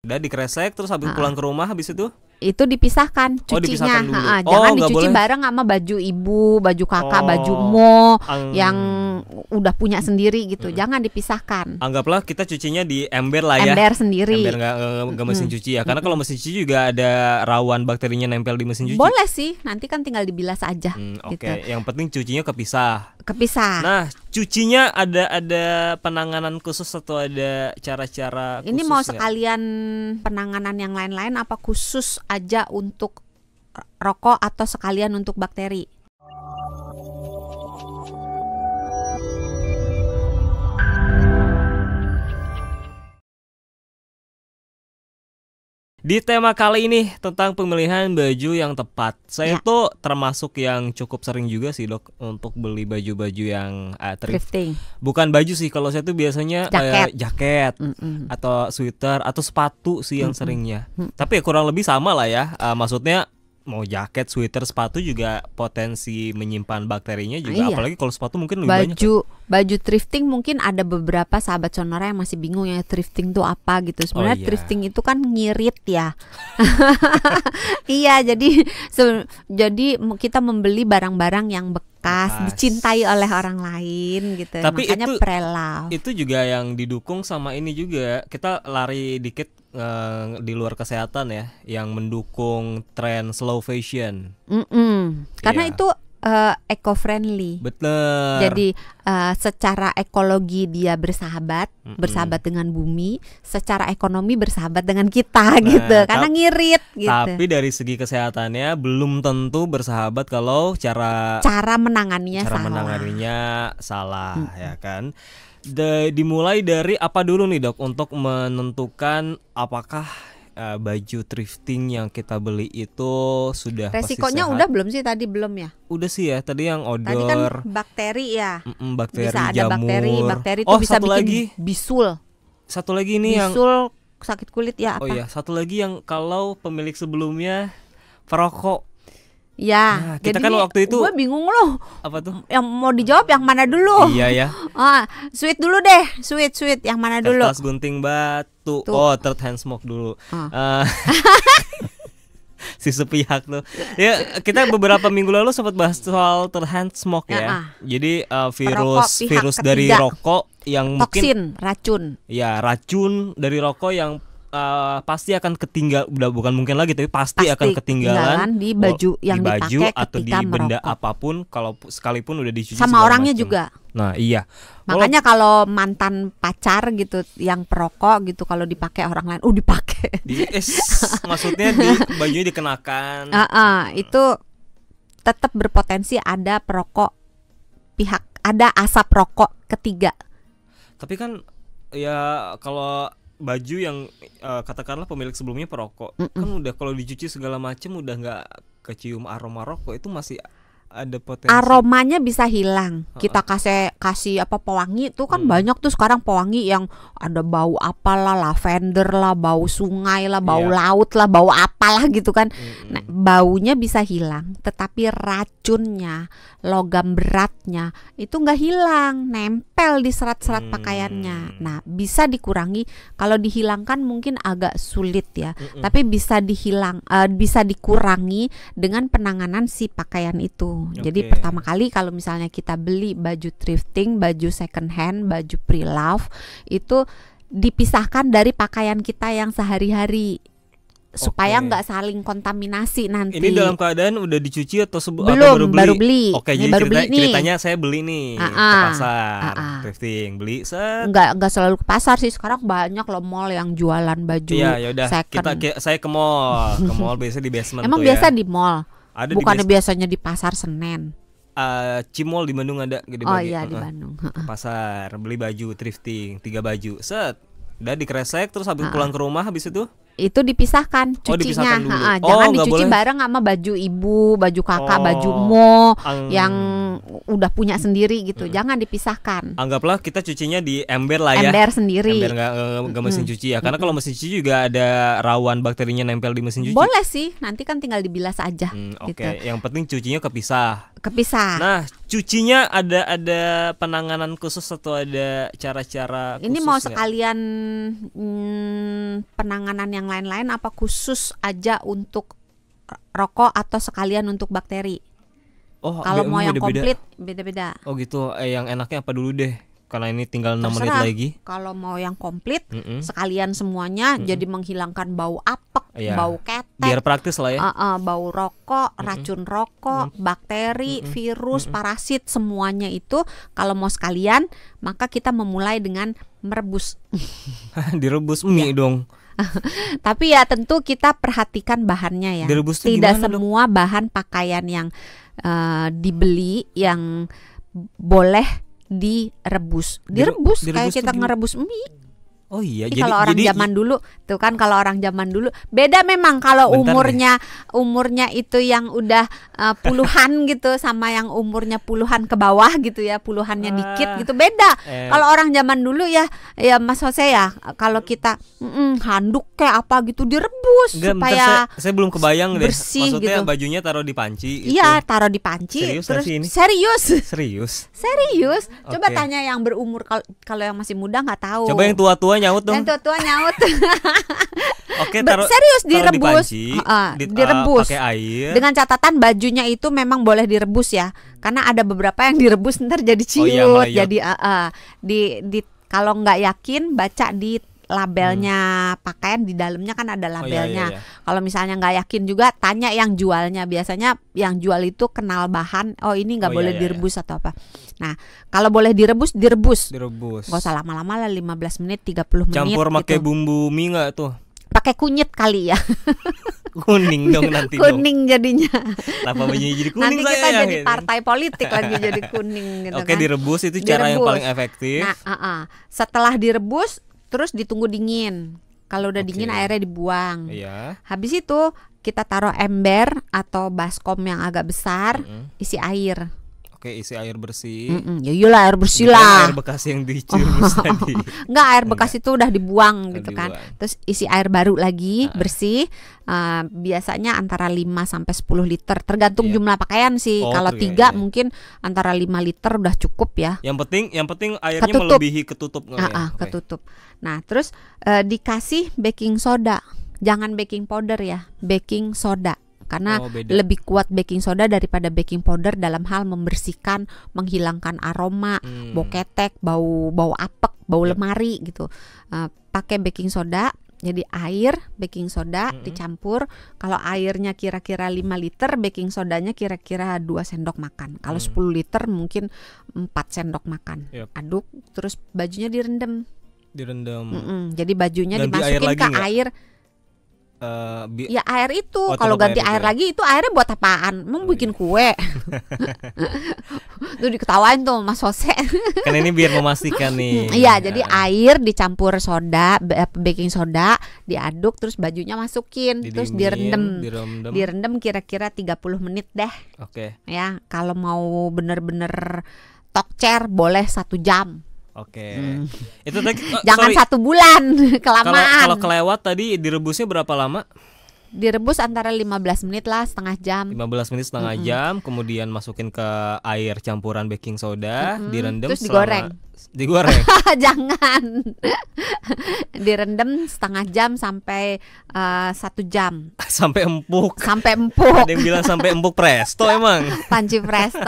Udah dikresek terus habis pulang ke rumah habis itu dipisahkan cucinya. dipisahkan dulu. Jangan nggak dicuci boleh. bareng sama baju ibu, baju kakak, baju mo yang udah punya sendiri gitu. Jangan dipisahkan. Anggaplah kita cucinya di ember lah ya. Ember sendiri. Ember nggak mesin cuci ya. Karena kalau mesin cuci juga ada rawan bakterinya nempel di mesin cuci. Boleh sih, nanti kan tinggal dibilas aja. Oke. Gitu. Yang penting cucinya kepisah. Kepisah. Nah, cucinya ada penanganan khusus atau ada cara-cara khusus? Ini mau nggak? sekalian penanganan yang lain-lain apa khusus aja untuk rokok atau sekalian untuk bakteri? Di tema kali ini tentang pemilihan baju yang tepat. Saya Ya. tuh termasuk yang cukup sering juga sih dok untuk beli baju-baju yang Thrifting. Bukan baju sih, kalau saya tuh biasanya jaket atau sweater atau sepatu sih yang seringnya. Tapi ya kurang lebih sama lah ya. Maksudnya mau jaket, sweater, sepatu juga potensi menyimpan bakterinya juga. Iya. Apalagi kalau sepatu mungkin lebih banyak. Baju thrifting mungkin ada beberapa sahabat sonora yang masih bingung ya thrifting itu apa gitu. Sebenarnya iya. thrifting itu kan ngirit ya. Iya, jadi kita membeli barang-barang yang bekas, dicintai oleh orang lain gitu. Tapi makanya pre-love. Itu juga yang didukung sama ini juga. Kita lari dikit di luar kesehatan ya, yang mendukung tren slow fashion. Karena Iya. itu eco-friendly. Betul. Jadi secara ekologi dia bersahabat dengan bumi, secara ekonomi bersahabat dengan kita gitu. Karena ngirit gitu. Tapi dari segi kesehatannya belum tentu bersahabat kalau cara menanganinya salah ya kan. Dimulai dari apa dulu nih dok untuk menentukan apakah baju thrifting yang kita beli itu sudah resikonya pasti sehat? udah belum sih tadi belum ya? Udah sih ya, tadi yang odor. Tadi kan bakteri ya. Bakteri, bisa ada jamur. bakteri itu bisa bikin lagi. bisul. Satu lagi ini bisul, sakit kulit ya apa? Oh iya, satu lagi yang kalau pemilik sebelumnya perokok. Ya, Nah, kita kan waktu itu gue bingung loh. Apa tuh? Yang mau dijawab yang mana dulu? Iya ya. Sweet dulu deh, sweet yang mana dulu? Kertas gunting batu. Third hand smoke dulu. Si sepihak tuh. Ya, kita beberapa minggu lalu sempat bahas soal third hand smoke ya. Jadi virus dari rokok yang toksin, racun. Ya, racun dari rokok yang pasti akan udah bukan mungkin lagi tapi pasti akan ketinggalan di baju yang dipakai atau di benda apapun kalau sekalipun udah dicuci sama orangnya macam. Juga. Nah, iya. Makanya kalau mantan pacar gitu yang perokok gitu kalau dipakai orang lain, dipakai. Maksudnya bajunya dikenakan. Itu tetap berpotensi ada perokok ada asap rokok ketiga. Tapi kan ya kalau baju yang katakanlah pemilik sebelumnya perokok kan udah kalau dicuci segala macam udah nggak kecium aroma rokok, itu masih ada potensi aromanya bisa hilang. Kita kasih apa pewangi tuh kan banyak tuh sekarang pewangi yang ada bau apalah, lavender lah, bau sungai lah, bau laut lah, bau apalah gitu kan. Nah, baunya bisa hilang, tetapi racunnya, logam beratnya itu nggak hilang, nempel di serat-serat pakaiannya. Nah, bisa dikurangi. Kalau dihilangkan mungkin agak sulit ya, tapi bisa bisa dikurangi dengan penanganan si pakaian itu. Jadi pertama kali kalau misalnya kita beli baju thrifting, baju second hand, baju pre-love itu dipisahkan dari pakaian kita yang sehari-hari supaya nggak saling kontaminasi nanti. Ini dalam keadaan udah dicuci atau belum? Baru beli. Oke, ini jadi baru beli nih. Ceritanya saya beli nih ke pasar thrifting, beli nggak selalu ke pasar sih, sekarang banyak loh mall yang jualan baju second. Saya ke mall biasa di basement. Emang biasa di mall? Ada bukannya biasanya di pasar Senen? Cimol di Bandung ada gede banget. Oh iya di Bandung. Pasar beli baju thrifting 3 baju udah dikresek terus habis pulang ke rumah habis itu dipisahkan cucinya. Jangan dicuci bareng sama baju ibu, baju kakak, baju mo yang udah punya sendiri gitu. Jangan dipisahkan. Anggaplah kita cucinya di ember lah ya. Ember sendiri. Ember nggak mesin cuci ya. Karena kalau mesin cuci juga ada rawan bakterinya nempel di mesin cuci. Boleh sih, nanti kan tinggal dibilas aja. Oke. Yang penting cucinya kepisah. Kepisah. Nah, cucinya ada penanganan khusus atau ada cara-cara khusus? Ini mau sekalian penanganan yang lain-lain apa khusus aja untuk rokok atau sekalian untuk bakteri? Oh, kalau mau yang beda-beda. komplit beda-beda. Oh gitu, yang enaknya apa dulu deh? Karena ini tinggal 6 menit lagi. Kalau mau yang komplit, sekalian semuanya, jadi menghilangkan bau apek, bau ketek. Biar praktis lah ya. Bau rokok, racun rokok, bakteri, virus, parasit, semuanya itu kalau mau sekalian, maka kita memulai dengan merebus. Direbus mie dong. Tapi ya tentu kita perhatikan bahannya ya. Direbus tuh tidak gimana semua dong? Bahan pakaian yang dibeli yang boleh direbus kayak kita ngerebus mie. Oh iya, kalau orang zaman dulu tuh kan, kalau orang zaman dulu beda memang kalau umurnya itu yang udah puluhan gitu sama yang umurnya puluhan ke bawah gitu ya, puluhannya dikit gitu beda. Kalau orang zaman dulu ya Mas Jose ya, kalau kita handuk kayak apa gitu direbus supaya saya belum kebayang deh. Bersih maksudnya gitu. Bajunya taruh di panci gitu. Iya, taruh di panci. Serius. Coba tanya yang berumur, kalau yang masih muda nggak tahu. Coba yang tua-tua nyaut dong. Yang tua nyaut. Oke, serius direbus. Direbus pakai air. Dengan catatan bajunya itu memang boleh direbus ya. Karena ada beberapa yang direbus ntar jadi ciut. Jadi kalau nggak yakin baca di labelnya pakaian, di dalamnya kan ada labelnya. Kalau misalnya nggak yakin juga tanya yang jualnya. Biasanya yang jual itu kenal bahan. Oh ini nggak boleh direbus atau apa. Nah kalau boleh direbus. Gak usah lama-lama lah, 15 menit 30 menit. Campur pakai gitu. bumbu mie nggak tuh? Pakai kunyit kali ya. Kuning dong nanti. Kuning jadinya. Kenapa bajunya jadi kuning? Nanti kita jadi partai politik lagi jadi kuning gitu. Oke, kan. Direbus itu cara yang paling efektif. Nah, setelah direbus terus ditunggu dingin. Kalau udah dingin airnya dibuang. Habis itu kita taruh ember atau baskom yang agak besar, isi air. Oke, isi air bersih. Ya iyalah air bersih lah. Air bekas yang dicumus tadi. Enggak, air bekas itu udah dibuang gitu kan. Terus isi air baru lagi bersih. Biasanya antara 5 sampai 10 liter tergantung jumlah pakaian sih. Kalau 3 mungkin antara 5 liter udah cukup ya. Yang penting airnya melebihi ketutup ketutup. Nah, terus dikasih baking soda. Jangan baking powder ya, baking soda. Karena lebih kuat baking soda daripada baking powder dalam hal membersihkan, menghilangkan aroma, bau ketek, bau apek, bau lemari gitu. Pakai baking soda. Jadi air, baking soda dicampur. Kalau airnya kira-kira 5 liter, baking sodanya kira-kira 2 sendok makan. Kalau 10 liter mungkin 4 sendok makan. Aduk, terus bajunya direndam. Jadi bajunya ganti dimasukin ke air. Ya air itu. Kalau ganti air lagi itu airnya buat apaan? Mau bikin kue. Tuh diketawain tuh Mas Jose. Kan ini biar memastikan nih. Iya, jadi air dicampur soda, baking soda, diaduk terus bajunya masukin, terus direndam. Direndam kira-kira 30 menit deh. Oke. Ya, kalau mau bener-bener tokcer boleh 1 jam. Oke. Itu tadi jangan 1 bulan, kelamaan. Kalau kelewat tadi direbusnya berapa lama? Direbus antara 15 menit lah, setengah jam. 15 menit setengah jam, kemudian masukin ke air campuran baking soda, direndam terus digoreng. Jangan. Direndam setengah jam sampai 1 jam. Sampai empuk. Ada yang bilang sampai empuk presto emang. Panci presto.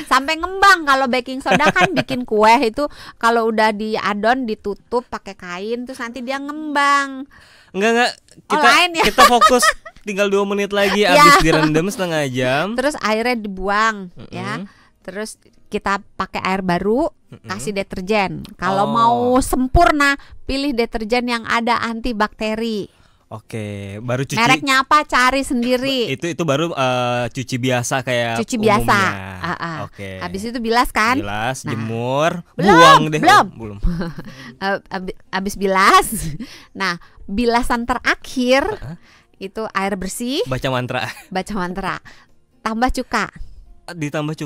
Sampai ngembang. Kalau baking soda kan bikin kue itu kalau udah diadon ditutup pakai kain terus nanti dia ngembang. Enggak. Kita fokus tinggal 2 menit lagi habis direndam setengah jam. Terus airnya dibuang ya. Terus kita pakai air baru, kasih deterjen. Kalau mau sempurna, pilih deterjen yang ada antibakteri. Oke, baru cuci. Mereknya apa? Cari sendiri. Itu baru cuci biasa kayak cuci biasa. Oke. Habis itu bilas kan? Bilas, jemur, buang deh. Belum. Habis bilas. Nah, bilasan terakhir itu air bersih. Baca mantra. Tambah cuka. Ditambah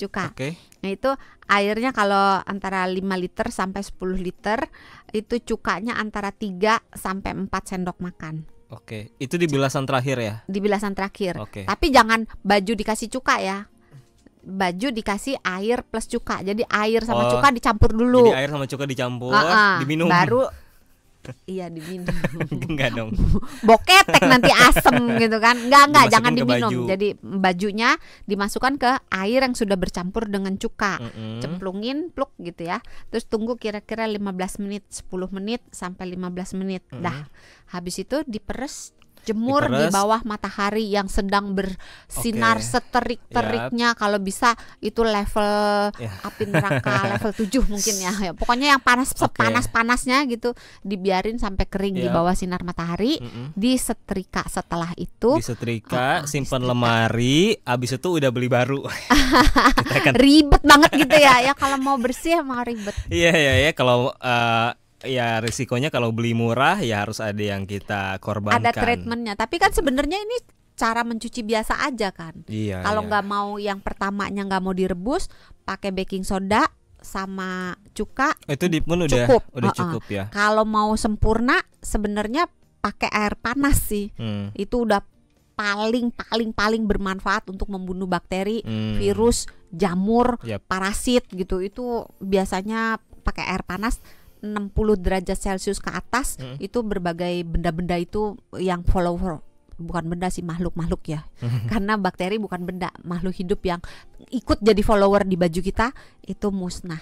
cuka. Oke. Nah itu airnya kalau antara 5 liter sampai 10 liter itu cukanya antara 3 sampai 4 sendok makan. Oke. Itu di bilasan terakhir ya? Di bilasan terakhir. Oke. Tapi jangan baju dikasih cuka ya. baju dikasih air plus cuka. Jadi air sama cuka dicampur dulu. Jadi air sama cuka dicampur, diminum. Baru iya diminum. Enggak dong. Boketek nanti asem gitu kan. Enggak, jangan diminum. Jadi bajunya dimasukkan ke air yang sudah bercampur dengan cuka. Cemplungin, pluk gitu ya. Terus tunggu kira-kira 15 menit, 10 menit sampai 15 menit. Dah. Habis itu diperes, jemur di bawah matahari yang sedang bersinar seterik-teriknya. Kalau bisa itu level api neraka level 7 mungkin ya. Pokoknya yang panas-panasnya gitu, dibiarin sampai kering di bawah sinar matahari, disetrika. Setelah itu disetrika, simpan lemari, habis itu udah beli baru. Ribet banget gitu ya. Ya kalau mau bersih emang ribet. Iya kalau ya risikonya kalau beli murah ya harus ada yang kita korbankan. Ada treatmentnya. Tapi kan sebenarnya ini cara mencuci biasa aja kan. Iya. Kalau nggak mau yang pertamanya nggak mau direbus, pakai baking soda sama cuka. Itu pun udah cukup ya. Kalau mau sempurna sebenarnya pakai air panas sih. Itu udah paling bermanfaat untuk membunuh bakteri, virus, jamur, parasit gitu. Itu biasanya pakai air panas 60 derajat Celcius ke atas. Itu berbagai benda-benda itu yang follower, bukan benda sih, makhluk-makhluk ya. Karena bakteri bukan benda, makhluk hidup yang ikut jadi follower di baju kita itu musnah.